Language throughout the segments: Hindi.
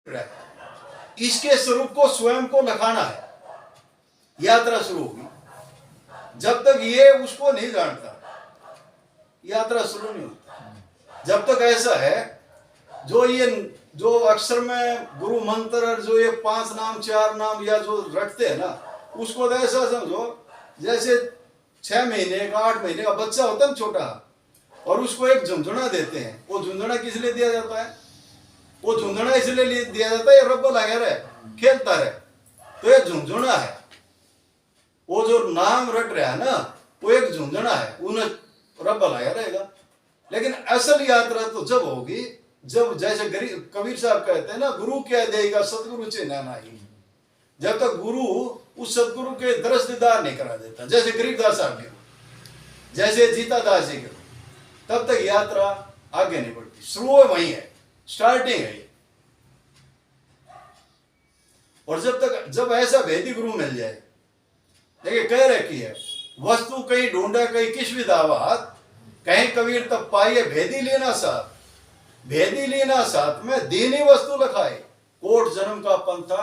इसके स्वरूप को स्वयं को लखाना है। यात्रा शुरू होगी। जब तक ये उसको नहीं जानता यात्रा शुरू नहीं होती। जब तक ऐसा है जो अक्षर में गुरु मंत्र जो ये 5 नाम 4 नाम या जो रखते हैं ना, उसको तो ऐसा समझो जैसे 6 महीने का 8 महीने का बच्चा होता है छोटा, और उसको एक झुंझुना देते हैं। वो झुंझुना किस लिए दिया जाता है? वो झुंझुना इसलिए दिया जाता है रब्बा लगा रहे खेलता रहे, तो ये झुंझुना है। वो जो नाम रट रहा है ना, वो एक झुंझुना है, उन्हें रब्बा लगा रहेगा। लेकिन असल यात्रा तो जब होगी जब जैसे कबीर साहब कहते हैं ना, गुरु क्या देगा सतगुरु चिन्ह नहीं। जब तक गुरु उस सतगुरु के दरस दीदार नहीं करा देता, जैसे गरीबदास साहब के, जैसे जीता दास जी के, तब तक यात्रा आगे नहीं बढ़ती। शुरू वही है, स्टार्टिंग है। और जब ऐसा भेदी गुरु मिल जाए, देखिए कह रखी है वस्तु कहीं ढूंढे कहीं किस विदावात, कहीं कबीर तब पाइए भेदी लेना साथ, भेदी लेना साथ में दीनी वस्तु लखाए। कोट जन्म का पंथा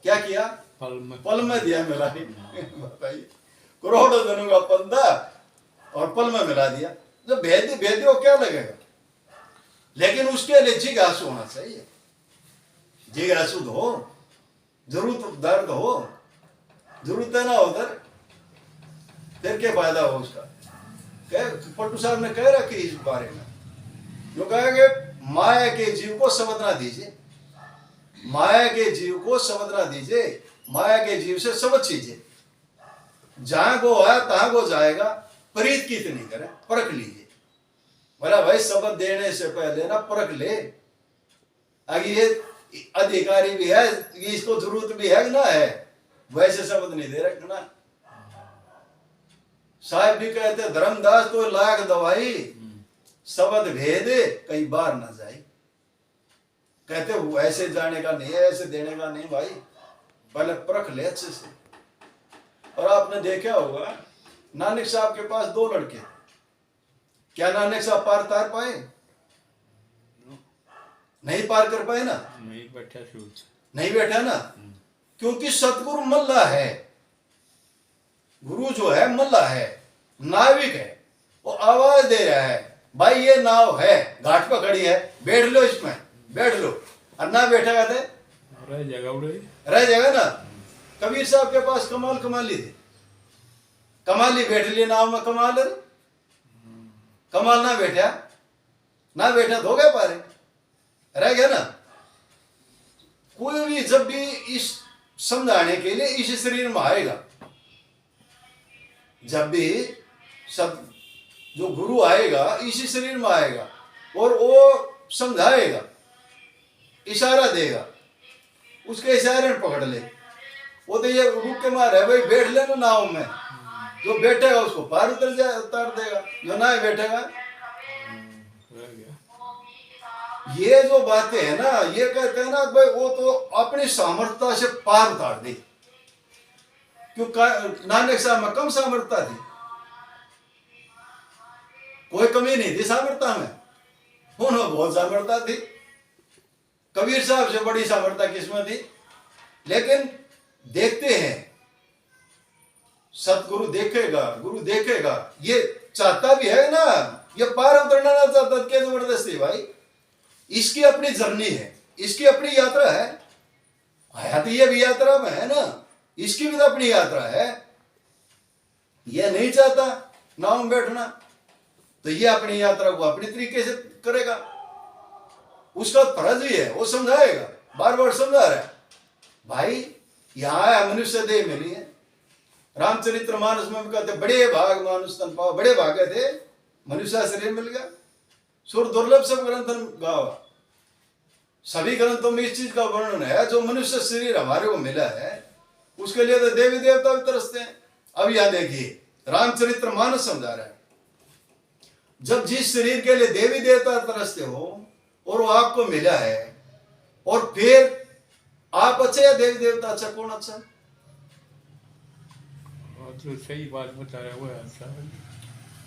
क्या किया? पल में दिया मिला। बताइए, करोड़ों जन्म का पंथा और पल में मिला दिया। जब भेदी को क्या लगेगा? लेकिन उसके लिए जिज्ञासु होना चाहिए। जिज्ञासु हो, जरूरत दर्द हो, जरूरत है ना उधर, फिर क्या फायदा हो उसका? पट्टू साहब ने कह रखी इस बारे में, जो कहा कि माया के जीव को समझना दीजिए, माया के जीव को समझना दीजिए, माया के जीव से समझ लीजिए। जहां को आया तहां को जाएगा, प्रीत की इतनी करें, परख लीजिए। बोला भाई शब्द देने से पहले ना परख ले, अगर ये अधिकारी भी है, इसको जरूरत भी है कि ना है, वैसे शब्द नहीं दे रखना। साहब भी कहते धर्मदास तो लाख दवाई, शब्द भेदे कई बार ना जाए। कहते वो ऐसे जाने का नहीं है, ऐसे देने का नहीं भाई, पहले परख ले अच्छे से। और आपने देखा होगा नानक साहब के पास 2 लड़के, क्या नानक साहब पार तार पाए? नहीं पार कर पाए ना, नहीं बैठा ना, क्योंकि सतगुरु मल्ला है। गुरु जो है मल्ला है, नाविक है, वो आवाज दे रहा है भाई ये नाव है, घाट पर खड़ी है, बैठ लो इसमें, बैठ लो। और ना बैठेगा तो रह जाएगा ना। कबीर साहब के पास कमाली थी, कमाली बैठ ली नाव में, कमाल ना बैठा तो हो गया पारे, रह गया ना। कोई भी जब भी इस समझाने के लिए इस शरीर में आएगा, जब भी सब जो गुरु आएगा इसी शरीर में आएगा, और वो समझाएगा, इशारा देगा, उसके इशारे में पकड़ ले। वो तो ये रुक के मार है भाई, बैठ ले ना नाव में, जो बैठेगा उसको पार उतार देगा, जो ना बैठेगा। ये जो बातें है ना, ये कहते हैं ना भाई वो तो अपनी सामर्थ्यता से पार उतार दी। क्यों? नानक साहब में कम सामर्थ्यता थी? कोई कमी नहीं थी सामर्थ्यता में, उन्होंने बहुत सामर्थ्यता थी। कबीर साहब से बड़ी सामर्थ्यता किसमें थी? लेकिन देखते हैं, सतगुरु देखेगा, गुरु देखेगा, ये चाहता भी है ना, ये पार उतरना ना चाहता, क्या जबरदस्ती भाई। इसकी अपनी जर्नी है, इसकी अपनी यात्रा है। आया तो ये भी यात्रा में है ना, इसकी भी तो अपनी यात्रा है। ये नहीं चाहता नाव में बैठना, तो ये अपनी यात्रा को अपनी तरीके से करेगा। उसका फर्ज ही है, वो समझाएगा, बार बार समझा रहा है भाई। यहां है मनुष्य देह मिली है। रामचरित्र मानस में कहते बड़े भाग मानुष तन पाओ, बड़े भागे थे मनुष्य शरीर मिल गया। सुर दुर्लभ सब ग्रंथ गावा, सभी ग्रंथों में इस चीज का वर्णन है। जो मनुष्य शरीर हमारे को मिला है, उसके लिए तो देवी देवता भी तरसते हैं। अब यहां देखिए रामचरित्र मानस समझा रहा है, जब जिस शरीर के लिए देवी देवता तरसते हो और वो आपको मिला है, और फिर आप अच्छे या देवी देवता अच्छा, कौन अच्छा? तो सही बात बता रहे हो,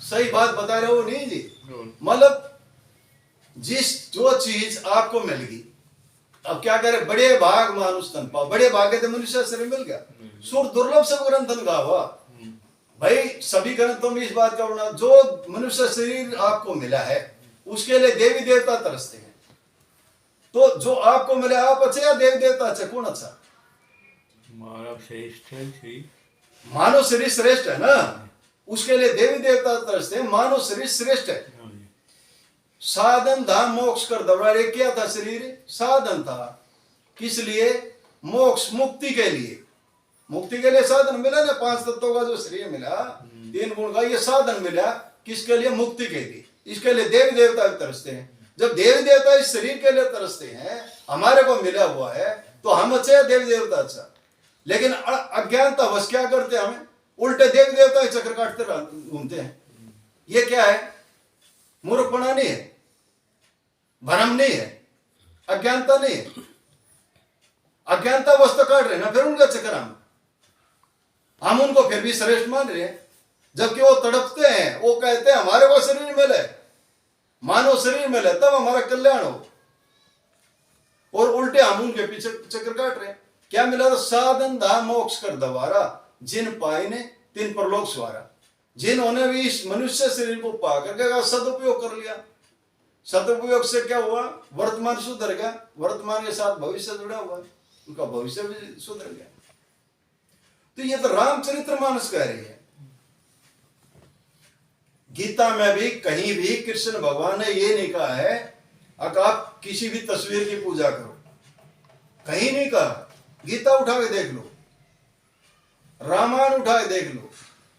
सही बात बता रहे हो नहीं जी। मतलब जो चीज आपको मिल गई, अब क्या करे, बड़े भाग मानुष तन पाओ, बड़े भाग्य तो मनुष्य शरीर मिल गया। सुर दुर्लभ सब ग्रंथन गावा। भाई सभी ग्रंथों में इस बात का वर्णन, जो मनुष्य शरीर आपको मिला है उसके लिए देवी देवता तरसते हैं। तो जो आपको मिला, आप अच्छे या देवी देवता अच्छे, कौन अच्छा? मानव श्रेष्ठ है श्री, मानव शरीर श्रेष्ठ है ना, उसके लिए देवी देवता तरसते हैं। मानव शरीर श्रेष्ठ है। साधन था मोक्ष कर दबड़ा। क्या था शरीर? साधन था। किस लिए? मोक्ष, मुक्ति के लिए। मुक्ति के लिए साधन मिला ना, 5 तत्वों का जो शरीर मिला, 3 गुण का, ये साधन मिला किसके लिए? मुक्ति के लिए। इसके लिए देवी देवता भी तरसते हैं। जब देवी देवता इस शरीर के लिए तरसते हैं, हमारे को मिला हुआ है, तो हम अच्छे या देवी देवता अच्छा? लेकिन अज्ञानता बस क्या करते हैं, हमें उल्टे देवी देवता के चक्कर काटते घूमते हैं। ये क्या है? मूर्खपना नहीं है, भ्रम नहीं है, अज्ञानता नहीं है। अज्ञानता बस तो काट रहे ना, फिर उनका चक्कर हम उनको फिर भी श्रेष्ठ मान रहे हैं, जबकि वो तड़पते हैं। वो कहते हैं हमारे को शरीर मिले, मानव शरीर मिले, तब हमारा कल्याण हो, और उल्टे हम उनके पीछे चक्कर काट रहे हैं। क्या मिला? तो साधन धा मोक्ष कर दवारा, जिन पाए ने तिन परलोक सवारा। जिन्होंने भी इस मनुष्य शरीर को पा करके सदुपयोग कर लिया। सदुपयोग से क्या हुआ? वर्तमान सुधर गया, वर्तमान के साथ भविष्य जुड़ा हुआ, उनका भविष्य भी सुधर गया। तो ये तो रामचरित्र मानस कह रही है। गीता में भी कहीं भी कृष्ण भगवान ने ये नहीं कहा है अगर आप किसी भी तस्वीर की पूजा करो, कहीं नहीं कहा। गीता उठा के देख लो, रामायण उठा के देख लो,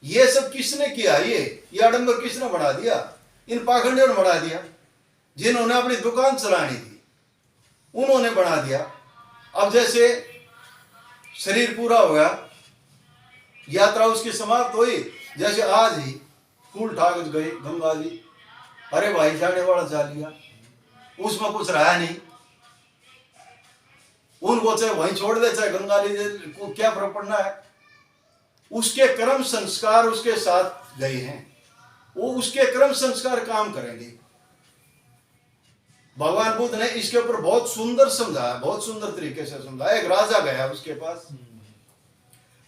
ये सब किसने किया? ये आडंबर किसने बढ़ा दिया? इन पाखंडियों ने बढ़ा दिया, जिन्होंने अपनी दुकान चलानी थी उन्होंने बढ़ा दिया। अब जैसे शरीर पूरा हो गया, यात्रा उसकी समाप्त हुई, जैसे आज ही फूल ठाक गए गंगा जी, अरे भाई जाने वाला जा लिया, उसमें कुछ रहा नहीं, उनको चाहे वहीं छोड़ दे, चाहे गंगा जी को क्या फर्क पड़ना है। उसके कर्म संस्कार उसके साथ गए हैं, वो उसके कर्म संस्कार काम करेंगे। भगवान बुद्ध ने इसके ऊपर बहुत सुंदर समझाया, बहुत सुंदर तरीके से समझाया। एक राजा गया उसके पास,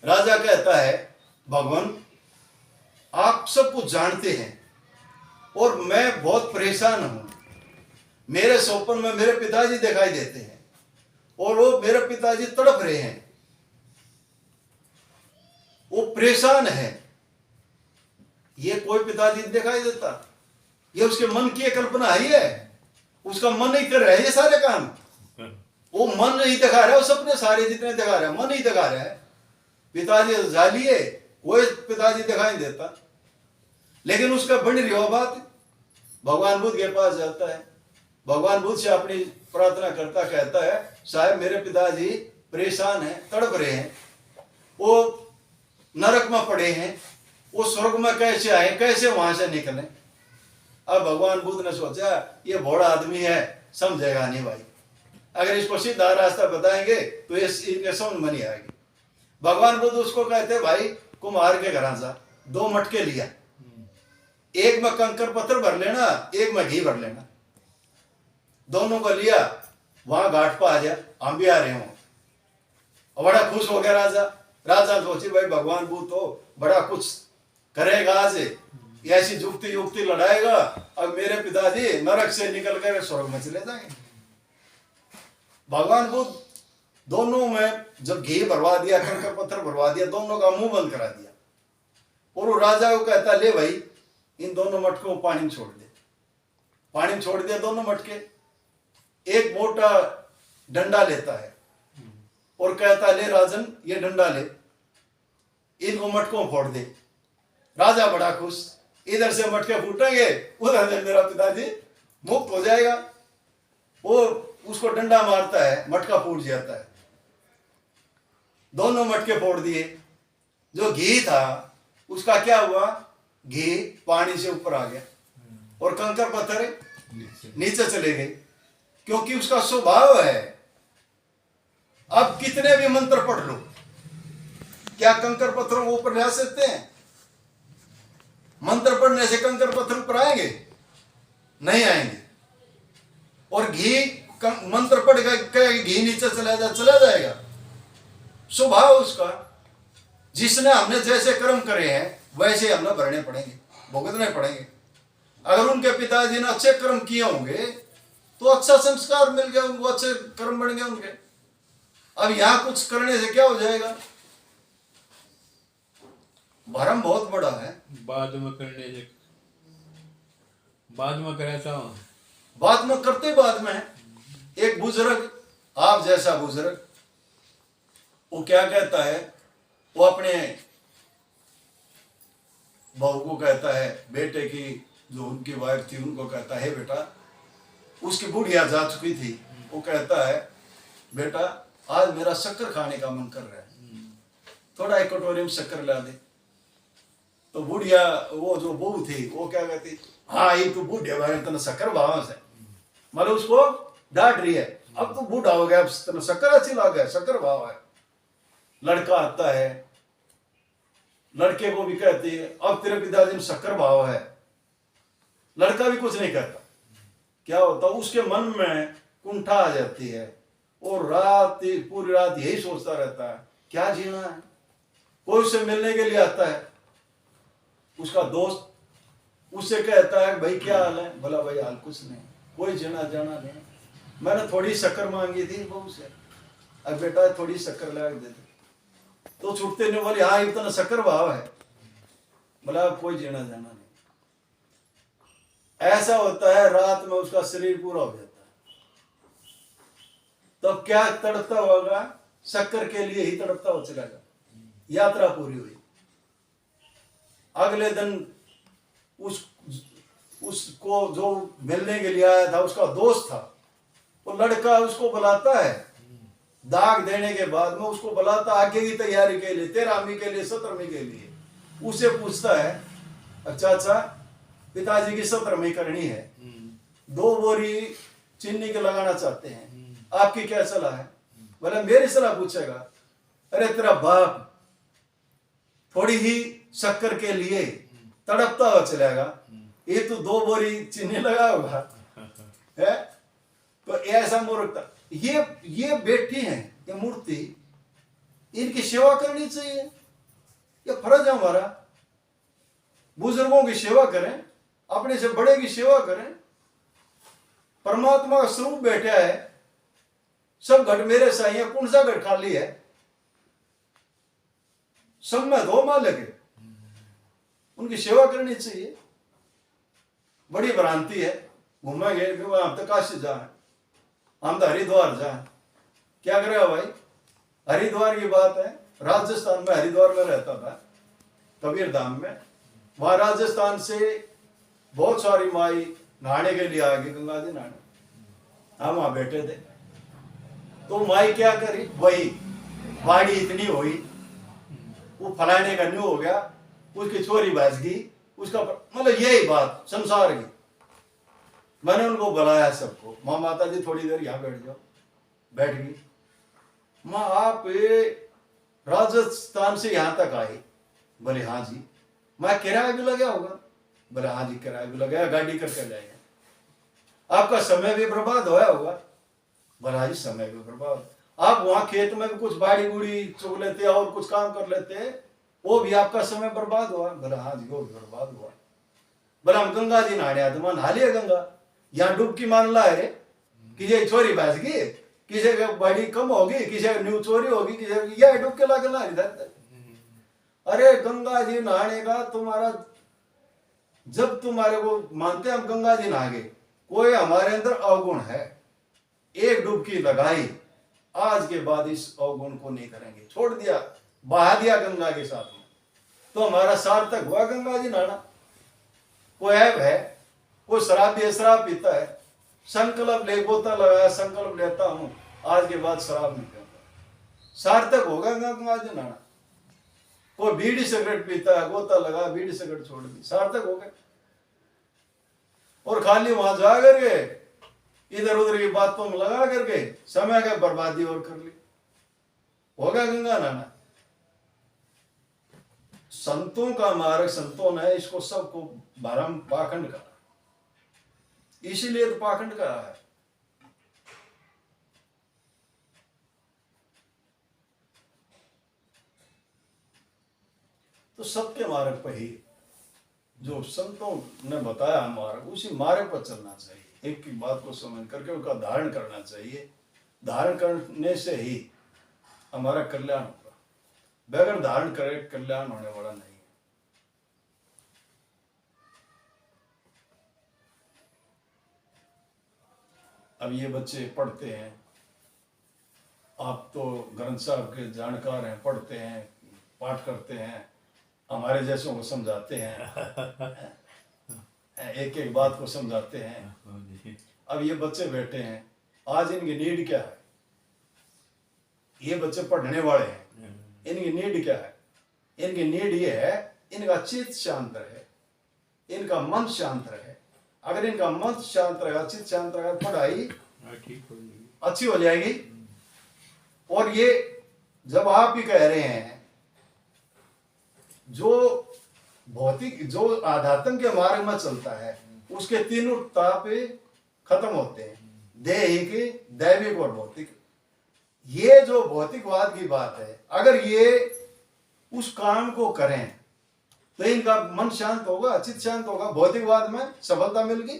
राजा कहता है भगवान आप सब कुछ जानते हैं और मैं बहुत परेशान हूं, मेरे स्वप्न में मेरे पिताजी दिखाई देते हैं और वो मेरे पिताजी तड़प रहे हैं, वो परेशान है। ये कोई पिताजी दिखाई देता? ये उसके मन की कल्पना है, उसका मन ही कर रहा है ये सारे काम। वो मन नहीं दिखा रहा है, वो सपने सारे जितने दिखा रहा है मन ही दिखा रहा है। पिताजी जालिए, कोई पिताजी दिखाई देता, लेकिन उसका बन रही हो बात। भगवान बुद्ध के पास जाता है, भगवान बुद्ध से अपनी प्रार्थना करता, कहता है साहब मेरे पिताजी परेशान हैं, तड़प रहे हैं, वो नरक में पड़े हैं, वो स्वर्ग में कैसे आए, कैसे वहां से निकले। अब भगवान बुद्ध ने सोचा ये भोड़ा आदमी है, समझेगा नहीं भाई, अगर इसको सीधा रास्ता बताएंगे तो ये इनके समझ में नहीं आएगी। भगवान बुद्ध उसको कहते भाई कुम्हार के घर जा, 2 मटके लिया, एक में कंकर पत्थर भर लेना, एक में घी भर लेना, दोनों को लिया, वहां घाट पर आ जा, हम भी आ रहे हो। बड़ा खुश हो गया राजा। राजा सोची भाई भगवान बुद्ध तो बड़ा कुछ करेगा, आज ऐसी जुक्ति युक्ति लड़ाएगा, अब मेरे पिताजी नरक से निकल कर स्वर्ग में चले जाएंगे। भगवान बुद्ध दोनों में जब घी भरवा दिया, कंकर पत्थर भरवा दिया, दोनों का मुंह बंद करा दिया, और वो राजा को कहता ले भाई इन दोनों मटकों को पानी में छोड़ दे। पानी में छोड़ दिया दोनों मटके। एक मोटा डंडा लेता है और कहता ले राजन ये डंडा ले, इनको मटकों फोड़ दे। राजा बड़ा खुश, इधर से मटके फूटेंगे, उधर से मेरा पिताजी मुक्त हो जाएगा। वो उसको डंडा मारता है, मटका फूट जाता है। दोनों मटके फोड़ दिए। जो घी था उसका क्या हुआ? घी पानी से ऊपर आ गया और कंकर पत्थर नीचे चले गए, क्योंकि उसका स्वभाव है। अब कितने भी मंत्र पढ़ लो, क्या कंकर पत्थरों को ऊपर ला सकते हैं? मंत्र पढ़ने से कंकर पत्थर ऊपर आएंगे? नहीं आएंगे। और घी मंत्र पढ़ के घी नीचे चला जाएगा। स्वभाव उसका, जिसने हमने जैसे कर्म करे हैं वैसे हमने भरने पड़ेंगे, भुगतने पड़ेंगे। अगर उनके पिताजी ने अच्छे कर्म किए होंगे तो अच्छा संस्कार मिल गया उनको, अच्छे कर्म बन गए उनके। अब यहां कुछ करने से क्या हो जाएगा? भरम बहुत बड़ा है। बाद में करने से, बाद में कराता हूँ, बाद में करते बाद में है। एक बुजुर्ग, आप जैसा बुजुर्ग, वो क्या कहता है, वो अपने बहू को कहता है, बेटे की जो उनकी वाइफ थी उनको कहता है, बेटा, उसकी बुढ़िया जा चुकी थी, वो कहता है, बेटा आज मेरा शक्कर खाने का मन कर रहा है, थोड़ा एक कटोरी में शक्कर ला दे। तो बुढ़िया, वो जो बहू थी, वो क्या कहती, हाँ ये तो बुढ़िया भाई तना शक्कर भाव से, मतलब उसको डांट रही है, अब तो बूढ़ा हो गया, अब तना शक्कर अच्छी लग गया, शक्कर भाव है। लड़का आता है, लड़के को भी कहती है, अब तेरे पिताजी में शक्कर भाव है। लड़का भी कुछ नहीं कहता। क्या होता, उसके मन में कुंठा आ जाती है और पूरी रात यही सोचता रहता है, क्या जीना है। कोई उससे मिलने के लिए आता है, उसका दोस्त उससे कहता है, भाई क्या हाल है? बोला, भाई हाल कुछ नहीं, कोई जीना जाना नहीं, मैंने थोड़ी शक्कर मांगी थी बहू से, अब बेटा थोड़ी शक्कर ला के दे दे। तो छुटते नहीं, बोले हाँ इतना शक्कर भाव है। बोला कोई जीना जाना नहीं। ऐसा होता है, रात में उसका शरीर पूरा हो जाता है। तो क्या तड़पता होगा? शक्कर के लिए ही तड़पता हो चलेगा। यात्रा पूरी हुई, अगले दिन उसको जो मिलने के लिए आया था, उसका दोस्त था, वो लड़का उसको बुलाता है, दाग देने के बाद में उसको बुलाता आगे की तैयारी के लिए, 13वीं के लिए, 17वीं के लिए। उसे पूछता है, अच्छा अच्छा पिताजी की 17वीं करनी है, 2 बोरी चीनी के लगाना चाहते हैं, आपकी क्या सलाह है? बोले मेरी सलाह पूछेगा, अरे तेरा बाप थोड़ी ही शक्कर के लिए तड़पता हुआ चलेगा, ये तो 2 बोरी चीनी लगा होगा है? तो ऐसा मूर्खता। ये बैठी है, ये मूर्ति, इनकी सेवा करनी चाहिए, ये फर्ज है हमारा। बुजुर्गों की सेवा करें, अपने से बड़े की सेवा करें। परमात्मा का स्वरूप बैठा है, सब घट मेरे साई है, कौन सा घट खाली है? सब में 2 मालिक है, उनकी सेवा करनी चाहिए। बड़ी भ्रांति है, घूमेंगे हम तो काशी जाए, हम तो हरिद्वार जाए, क्या करेगा भाई? हरिद्वार की बात है, राजस्थान में, हरिद्वार में रहता था कबीर धाम में, वहां राजस्थान से बहुत सारी माई नहाने के लिए आ गई, गंगा जी नहाने। हम वहां बैठे थे, तो माई क्या करी, वही बाड़ी इतनी हुई, वो फलाने का न्यू हो गया, उसकी छोरी बच गई, उसका मतलब यही बात संसार की। मैंने उनको बुलाया सबको, माँ माता जी थोड़ी देर यहाँ बैठ जाओ, बैठ गई। माँ आप राजस्थान से यहाँ तक आए? बोले हाँ जी। मैं किराया भी लगा होगा? बोले हाँ जी किराया भी लगाया, गाड़ी करके जाएगा। आपका समय भी बर्बाद होया होगा? बोले हाँ जी समय भी बर्बाद। आप वहां खेत में भी कुछ बाड़ी बूढ़ी चुग लेते और कुछ काम कर लेते, वो भी आपका समय बर्बाद हुआ? बोला हाँ जी वो भी बर्बाद हुआ। बोला हम गंगा जी नहाने आते, मैं नहा लिया गंगा, यहाँ डुबकी मान ला रे, किसी चोरी बच गई, किसी की बड़ी कम होगी, किसी की न्यू चोरी होगी, किसी यह डुबके ला ला इधर। अरे गंगा जी नहाने का तुम्हारा, जब तुम्हारे को मानते हम गंगा जी नहा गए, कोई हमारे अंदर अवगुण है, एक डुबकी लगाई, आज के बाद इस अवगुण को नहीं करेंगे, छोड़ दिया, बहा दिया गंगा के साथ में, तो हमारा सार्थक हुआ गंगा जी नहाना। कोई ऐब है, कोई शराब भी शराब पीता है, संकल्प ले, गोता लगाया, संकल्प लेता हूं आज के बाद शराब नहीं पीऊंगा, सार्थक होगा गंगा जी नहाना। कोई बीड़ी सिगरेट पीता है, गोता लगा, बीड़ी सिगरेट छोड़ दी, सार्थक हो गए। और खाली वहां जा करके इधर उधर की बातों में लगा करके समय का बर्बादी और कर ली, होगा गंगा नहाना। संतों का मार्ग, संतों ने इसको सबको भरम पाखंड कहा, इसीलिए तो पाखंड कहा है। तो सबके मार्ग पर ही जो संतों ने बताया मार्ग, उसी मार्ग पर चलना चाहिए। एक की बात को समझ करके उसका धारण करना चाहिए। धारण करने से ही हमारा कल्याण होगा, बगैर धारण करे कल्याण होने वाला नहीं है। अब ये बच्चे पढ़ते हैं, आप तो ग्रंथ साहब के जानकार हैं, पढ़ते हैं, पाठ करते हैं, हमारे जैसों को समझाते हैं, एक एक बात को समझाते हैं। हाँ जी। अब ये बच्चे बैठे हैं, आज इनकी नीड क्या है? ये बच्चे पढ़ने वाले हैं, इनकी नीड क्या है? इनकी नीड ये है, इनका चित्त शांत रहे, इनका मन शांत रहे। अगर इनका मन शांत रहेगा, चित्त शांत रहेगा, पढ़ाई हाँ, ठीक हो जाएगी, अच्छी हो जाएगी। और ये जब आप ही कह रहे हैं, जो भौतिक, जो आध्यात्म के मार्ग में चलता है, उसके तीनों ताप खत्म होते हैं, दैहिक, दैविक और भौतिक। ये जो भौतिकवाद की बात है, अगर ये उस काम को करें तो इनका मन शांत होगा, चित्त शांत होगा, भौतिकवाद में सफलता मिल गई।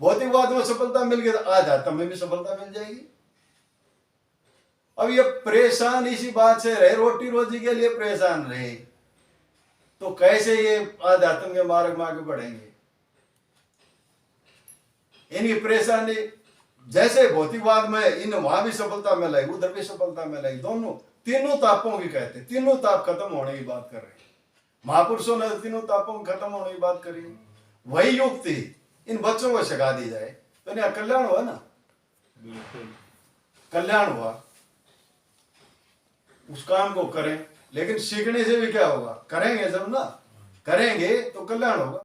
भौतिकवाद में सफलता मिल गई तो आध्यात्म में भी सफलता मिल जाएगी। अब ये परेशान इसी बात से रहे, रोटी रोजी के लिए परेशान रहे, तो कैसे ये आध्यात्म के मार्ग में आगे बढ़ेंगे? इनकी परेशानी जैसे भौतिकवाद में इन वहां भी सफलता मिलेगी, उधर भी सफलता मिलेगी, दोनों तीनों तापों की कहते हैं, तीनों ताप खत्म होने की बात कर रहे हैं। महापुरुषों ने तीनों तापों खत्म होने की बात करी। वही युक्ति इन बच्चों को सिखा दी जाए तो इनका कल्याण हुआ ना, बिल्कुल कल्याण हुआ। उस काम को करें, लेकिन सीखने से भी क्या होगा? करेंगे जब ना, करेंगे तो कल्याण होगा।